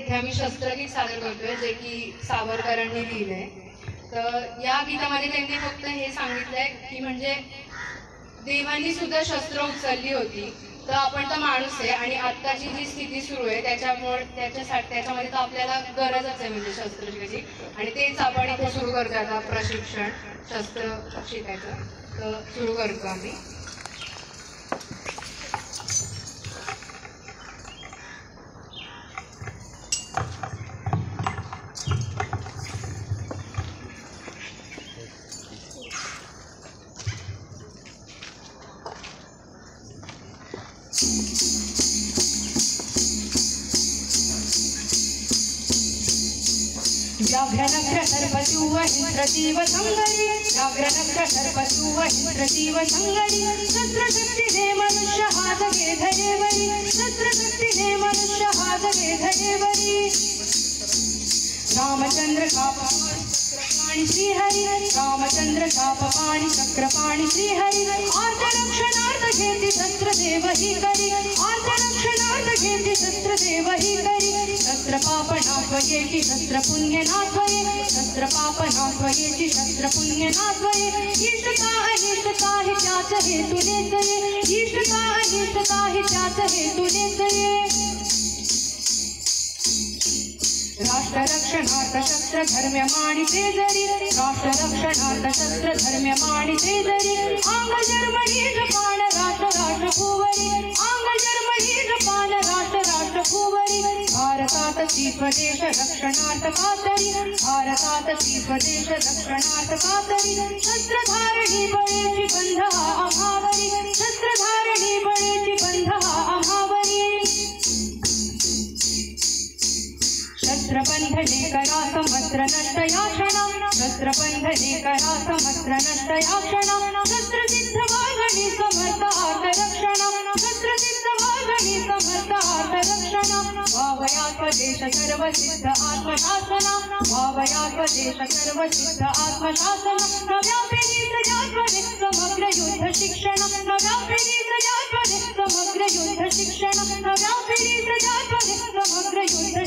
इथे आम्ही शस्त्रगीत सादर करतोय जे की सावरकरांनी लिहिलंय। तर या गीतामध्ये त्यांनी फक्त हे सांगितलंय की म्हणजे देवांनी सुद्धा शस्त्र उचलली होती, तर आपण तर माणूस आहे आणि आत्ताची जी स्थिती सुरू आहे त्याच्यामध्ये तर आपल्याला गरजच आहे म्हणजे शस्त्र शिकायची, आणि तेच आपण इथे सुरू करतो आता प्रशिक्षण शस्त्र शिकायचं। तर सुरू करतो आम्ही। व्याघ्रनक्र सर्पसूव हिंस्रजीव संगरी, व्याघ्रनक्र सर्पसूव हिंस्रजीव संगरी, शस्त्रशक्तीने मनुष्य हात घे धरेवरी, शस्त्रशक्तीने मनुष्य हात घे धरेवरी। रामचंद्र कापपाणी श्रीहरी, रामचंद्र कापपाणी चक्रपाणी श्रीहरी, आर्तरक्षणार्थ घेती शस्त्र देवही करी, आर्तरक्षणार्थ घेती शस्त्र देवही करी। शस्त्र पाप नाशयेची शस्त्र पुण्य नाशये, शस्त्र पाप नाशयेची शस्त्र पुण्य नाशये। इष्टता अनिष्टता हि त्याच हेतुने जये, इष्टता अनिष्टता हि त्याच हेतुने जये। राष्ट्र रक्षणार्थ शस्त्र धर्म्य मानिते जरी, राष्ट्र रक्षणार्थ शस्त्र धर्म्य मानिते जरी। अंग जर्मनी जपान राष्ट्र राष्ट्र भुवरी, अंग जर्मनी जपान राष्ट्र राष्ट्र भुवरी। भारतात स्वदेश रक्षणार्थ कातरी, भारतात स्वदेश रक्षणार्थ कातरी। शस्त्रधारणी बळेची बंध हा अभावरी, शस्त्रधारणी बळेची बंध हा अभावरी। शस्त्रबंधने करा समस्त्र नष्ट याचना, शस्त्रबंधने करा समस्त्र नष्ट याचना। शस्त्रसिद्ध वाघणी समर्थ आर्तरक्षण, शस्त्रसिद्ध वाघणी समर्थ आर्तरक्षण। भावया स्वदेश सर्वसिद्ध आत्मशासना, भावया स्वदेश सर्वसिद्ध आत्मशासना। नव्या पिढी प्रजात्वने समग्र युद्ध शिक्षण, नव्या पिढी प्रजात्वने समग्र युद्ध शिक्षण, नव्या पिढी प्रजात्वने समग्र युद्ध